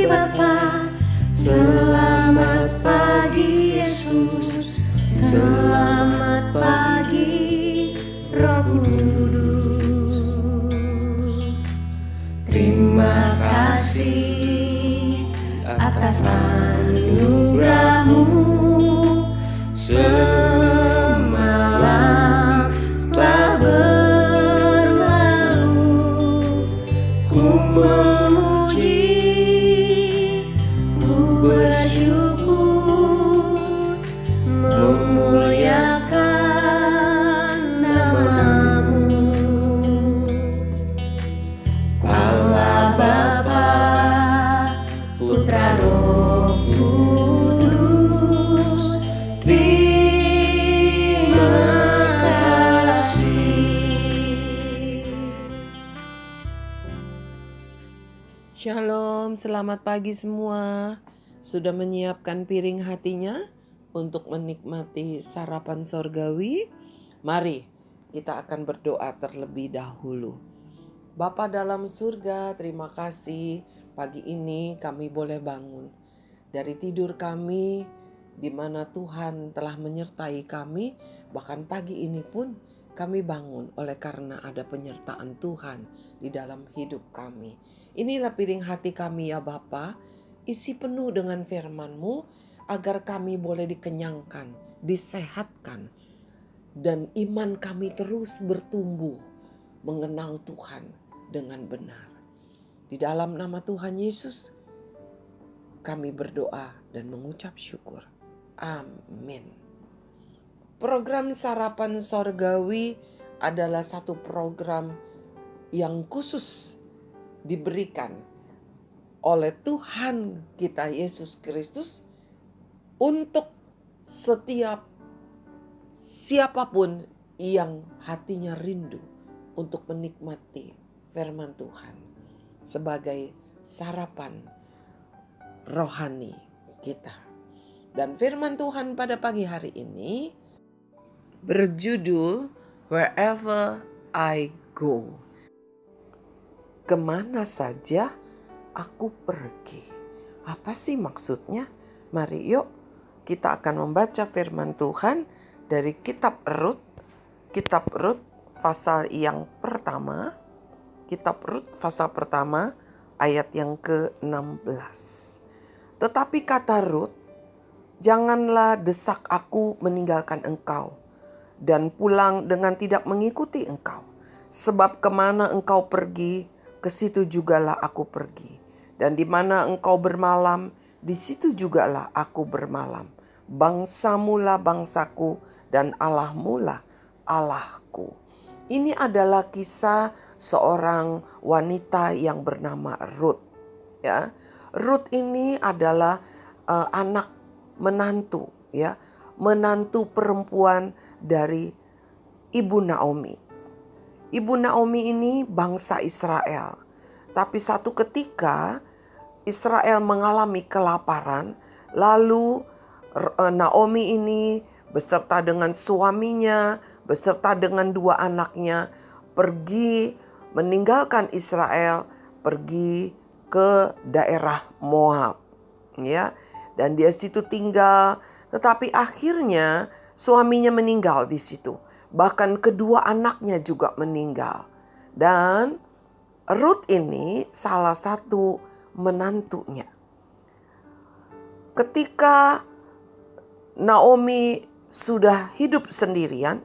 pagi Bapa, selamat pagi Yesus, selamat pagi Roh Kudus. Terima kasih atas anugerah-Mu. Semalam telah berlalu, ku memuji, ku bersyukur, memuliakan nama-Mu. Allah Bapa, Putra Roh Kudus, terima kasih. Shalom, selamat pagi semua. Sudah menyiapkan piring hatinya untuk menikmati sarapan sorgawi? Mari kita akan berdoa terlebih dahulu. Bapa dalam surga, terima kasih pagi ini kami boleh bangun dari tidur kami, di mana Tuhan telah menyertai kami. Bahkan pagi ini pun kami bangun oleh karena ada penyertaan Tuhan di dalam hidup kami. Inilah piring hati kami ya Bapa, isi penuh dengan firman-Mu agar kami boleh dikenyangkan, disehatkan, dan iman kami terus bertumbuh mengenal Tuhan dengan benar. Di dalam nama Tuhan Yesus, kami berdoa dan mengucap syukur. Amin. Program Sarapan Sorgawi adalah satu program yang khusus diberikan oleh Tuhan kita Yesus Kristus untuk setiap siapapun yang hatinya rindu untuk menikmati firman Tuhan sebagai sarapan rohani kita. Dan firman Tuhan pada pagi hari ini berjudul Wherever I Go. Kemana saja aku pergi. Apa sih maksudnya? Mari yuk kita akan membaca firman Tuhan dari kitab Rut. Kitab Rut pasal yang pertama. Kitab Rut pasal pertama ayat yang ke-16. Tetapi kata Rut, janganlah desak aku meninggalkan engkau dan pulang dengan tidak mengikuti engkau. Sebab kemana engkau pergi, ke situ jugalah aku pergi. Dan di mana engkau bermalam, di situ jugalah aku bermalam. Bangsamu lah bangsaku dan Allahmu lah Allahku. Ini adalah kisah seorang wanita yang bernama Rut. Ya, Rut ini adalah anak menantu, ya, menantu perempuan dari Ibu Naomi. Ibu Naomi ini bangsa Israel. Tapi satu ketika Israel mengalami kelaparan, lalu Naomi ini beserta dengan suaminya, beserta dengan 2 anaknya pergi meninggalkan Israel, pergi ke daerah Moab, ya. Dan dia situ tinggal, tetapi akhirnya suaminya meninggal di situ. Bahkan kedua anaknya juga meninggal. Dan Rut ini salah satu menantunya. Ketika Naomi sudah hidup sendirian,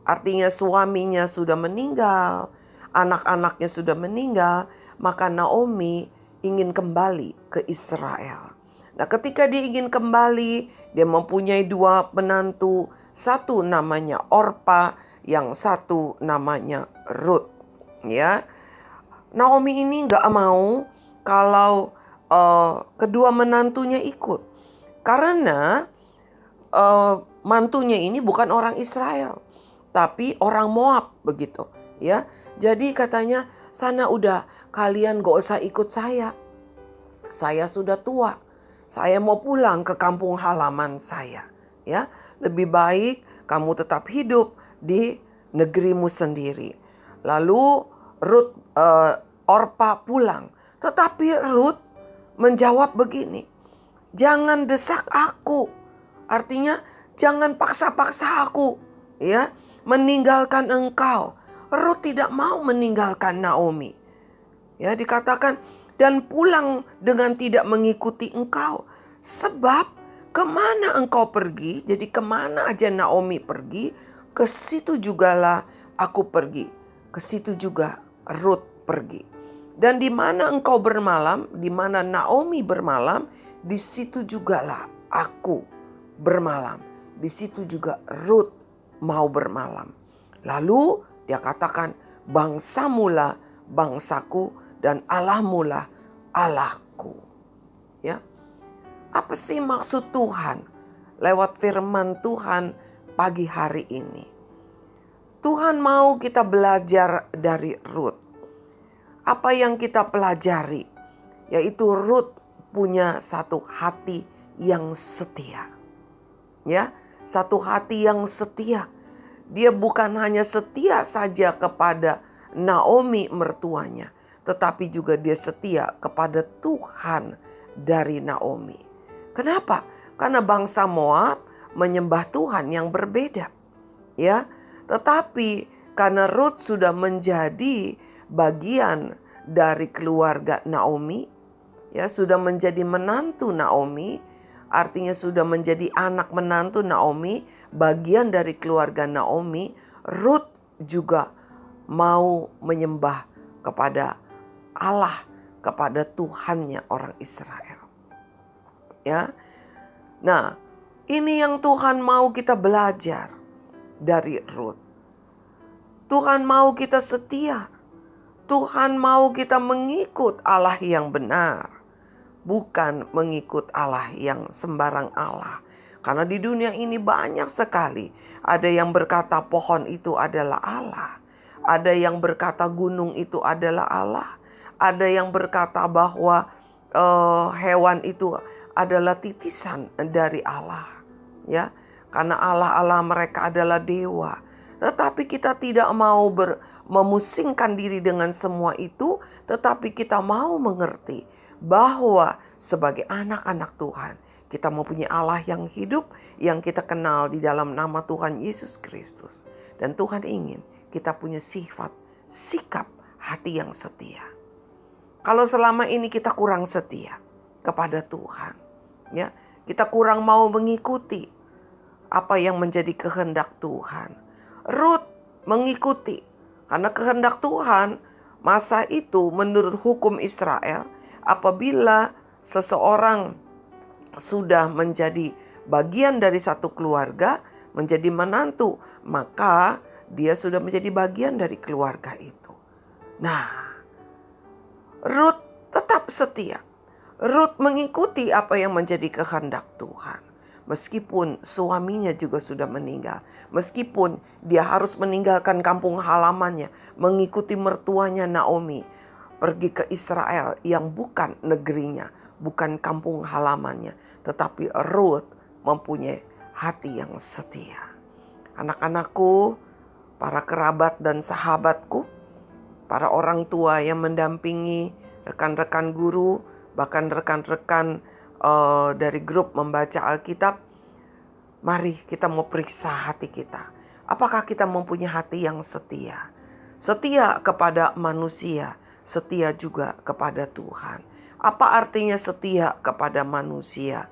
artinya suaminya sudah meninggal, anak-anaknya sudah meninggal, maka Naomi ingin kembali ke Israel. Nah, ketika dia ingin kembali, dia mempunyai 2 menantu, satu namanya Orpa, yang satu namanya Rut. Ya, Naomi ini nggak mau kalau kedua menantunya ikut, karena mantunya ini bukan orang Israel, tapi orang Moab begitu. Ya, jadi katanya sana udah, kalian gak usah ikut saya sudah tua. Saya mau pulang ke kampung halaman saya. Ya, lebih baik kamu tetap hidup di negerimu sendiri. Lalu Orpa pulang. Tetapi Rut menjawab begini, jangan desak aku. Artinya jangan paksa-paksa aku ya meninggalkan engkau. Ruth tidak mau meninggalkan Naomi. Ya, dikatakan dan pulang dengan tidak mengikuti engkau. Sebab kemana engkau pergi, jadi kemana aja Naomi pergi, ke situ jugalah aku pergi. Ke situ juga Ruth pergi. Dan di mana engkau bermalam, di mana Naomi bermalam, di situ jugalah aku bermalam. Di situ juga Ruth mau bermalam. Lalu dia katakan, bangsamulah bangsaku dan Allahmulah Allahku. Ya. Apa sih maksud Tuhan lewat firman Tuhan pagi hari ini? Tuhan mau kita belajar dari Ruth. Apa yang kita pelajari? Yaitu Ruth punya satu hati yang setia. Ya, satu hati yang setia. Dia bukan hanya setia saja kepada Naomi mertuanya, tetapi juga dia setia kepada Tuhan dari Naomi. Kenapa? Karena bangsa Moab menyembah Tuhan yang berbeda. Ya, tetapi karena Ruth sudah menjadi bagian dari keluarga Naomi, ya sudah menjadi menantu Naomi, artinya sudah menjadi anak menantu Naomi, bagian dari keluarga Naomi. Ruth juga mau menyembah kepada Allah, kepada Tuhannya orang Israel. Ya. Nah, ini yang Tuhan mau kita belajar dari Ruth. Tuhan mau kita setia. Tuhan mau kita mengikut Allah yang benar, bukan mengikut Allah yang sembarang Allah. Karena di dunia ini banyak sekali. Ada yang berkata pohon itu adalah Allah. Ada yang berkata gunung itu adalah Allah. Ada yang berkata bahwa hewan itu adalah titisan dari Allah. Ya, karena Allah mereka adalah dewa. Tetapi kita tidak mau memusingkan diri dengan semua itu, tetapi kita mau mengerti bahwa sebagai anak-anak Tuhan, kita mempunyai Allah yang hidup, yang kita kenal di dalam nama Tuhan Yesus Kristus. Dan Tuhan ingin kita punya sifat, sikap hati yang setia. Kalau selama ini kita kurang setia kepada Tuhan, ya, kita kurang mau mengikuti apa yang menjadi kehendak Tuhan. Ruth mengikuti, karena kehendak Tuhan masa itu menurut hukum Israel, apabila seseorang sudah menjadi bagian dari satu keluarga, menjadi menantu, maka dia sudah menjadi bagian dari keluarga itu. Nah, Ruth tetap setia. Ruth mengikuti apa yang menjadi kehendak Tuhan. Meskipun suaminya juga sudah meninggal. Meskipun dia harus meninggalkan kampung halamannya. Mengikuti mertuanya Naomi. Pergi ke Israel yang bukan negerinya. Bukan kampung halamannya. Tetapi Ruth mempunyai hati yang setia. Anak-anakku, para kerabat dan sahabatku, para orang tua yang mendampingi, rekan-rekan guru, bahkan rekan-rekan dari grup membaca Alkitab, mari kita mau periksa hati kita. Apakah kita mempunyai hati yang setia? Setia kepada manusia, setia juga kepada Tuhan. Apa artinya setia kepada manusia?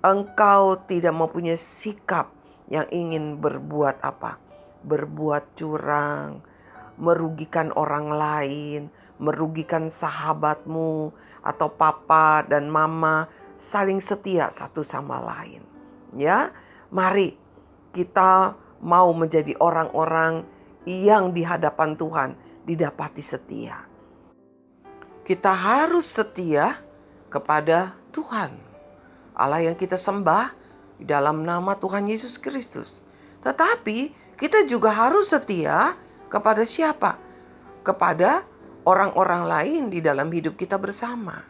Engkau tidak mempunyai sikap yang ingin berbuat apa? Berbuat curang, merugikan orang lain, merugikan sahabatmu, atau papa dan mama, saling setia satu sama lain. Ya, mari kita mau menjadi orang-orang yang di hadapan Tuhan didapati setia. Kita harus setia kepada Tuhan, Allah yang kita sembah di dalam nama Tuhan Yesus Kristus. Tetapi kita juga harus setia kepada siapa? Kepada orang-orang lain di dalam hidup kita bersama.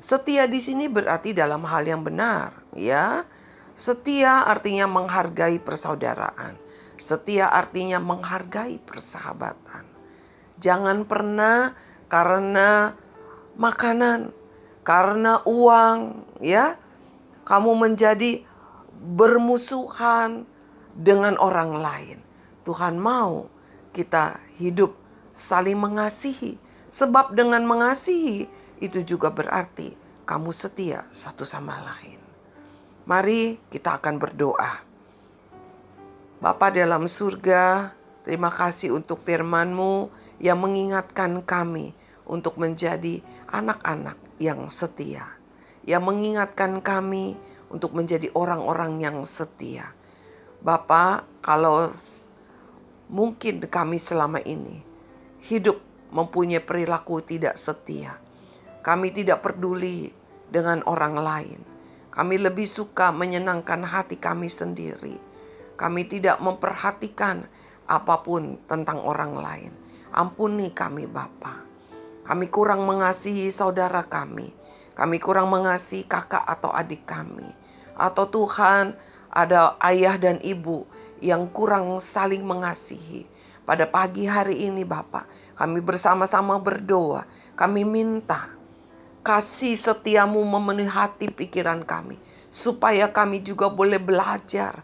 Setia di sini berarti dalam hal yang benar, ya. Setia artinya menghargai persaudaraan. Setia artinya menghargai persahabatan. Jangan pernah karena makanan, karena uang, ya, kamu menjadi bermusuhan dengan orang lain. Tuhan mau kita hidup saling mengasihi. Sebab dengan mengasihi itu juga berarti kamu setia satu sama lain. Mari kita akan berdoa. Bapa dalam surga, terima kasih untuk firman-Mu yang mengingatkan kami untuk menjadi anak-anak yang setia. Yang mengingatkan kami untuk menjadi orang-orang yang setia. Bapa, kalau mungkin kami selama ini hidup mempunyai perilaku tidak setia. Kami tidak peduli dengan orang lain. Kami lebih suka menyenangkan hati kami sendiri. Kami tidak memperhatikan apapun tentang orang lain. Ampuni kami Bapa. Kami kurang mengasihi saudara kami. Kami kurang mengasihi kakak atau adik kami. Atau Tuhan, ada ayah dan ibu yang kurang saling mengasihi. Pada pagi hari ini Bapa, kami bersama-sama berdoa. Kami minta kasih setiamu memenuhi hati pikiran kami. Supaya kami juga boleh belajar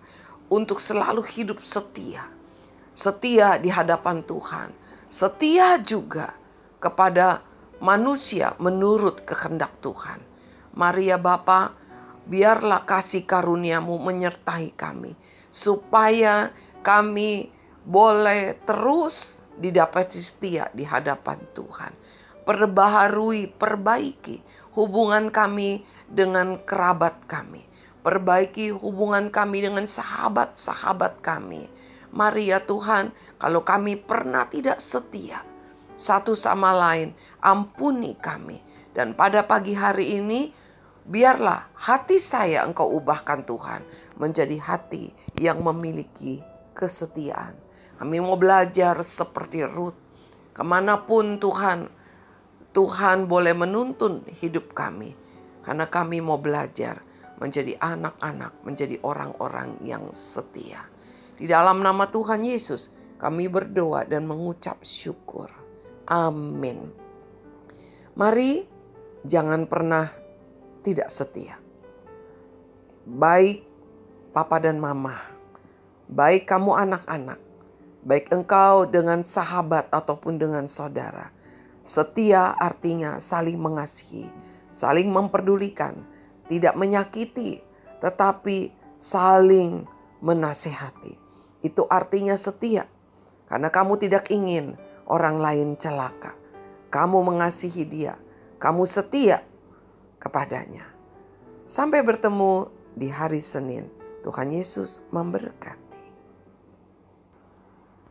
untuk selalu hidup setia. Setia di hadapan Tuhan. Setia juga kepada manusia menurut kehendak Tuhan. Mari ya Bapa, biarlah kasih karuniamu menyertai kami. Supaya kami boleh terus didapati setia di hadapan Tuhan. Perbaharui, perbaiki hubungan kami dengan kerabat kami. Perbaiki hubungan kami dengan sahabat-sahabat kami. Mari ya Tuhan, kalau kami pernah tidak setia satu sama lain, ampuni kami. Dan pada pagi hari ini, biarlah hati saya Engkau ubahkan Tuhan menjadi hati yang memiliki kesetiaan. Kami mau belajar seperti Ruth. Kemanapun Tuhan boleh menuntun hidup kami. Karena kami mau belajar menjadi anak-anak, menjadi orang-orang yang setia. Di dalam nama Tuhan Yesus, kami berdoa dan mengucap syukur. Amin. Mari jangan pernah tidak setia. Baik papa dan mama, baik kamu anak-anak, baik engkau dengan sahabat ataupun dengan saudara. Setia artinya saling mengasihi, saling memperdulikan, tidak menyakiti, tetapi saling menasehati. Itu artinya setia, karena kamu tidak ingin orang lain celaka. Kamu mengasihi dia, kamu setia kepadanya. Sampai bertemu di hari Senin. Tuhan Yesus memberkati.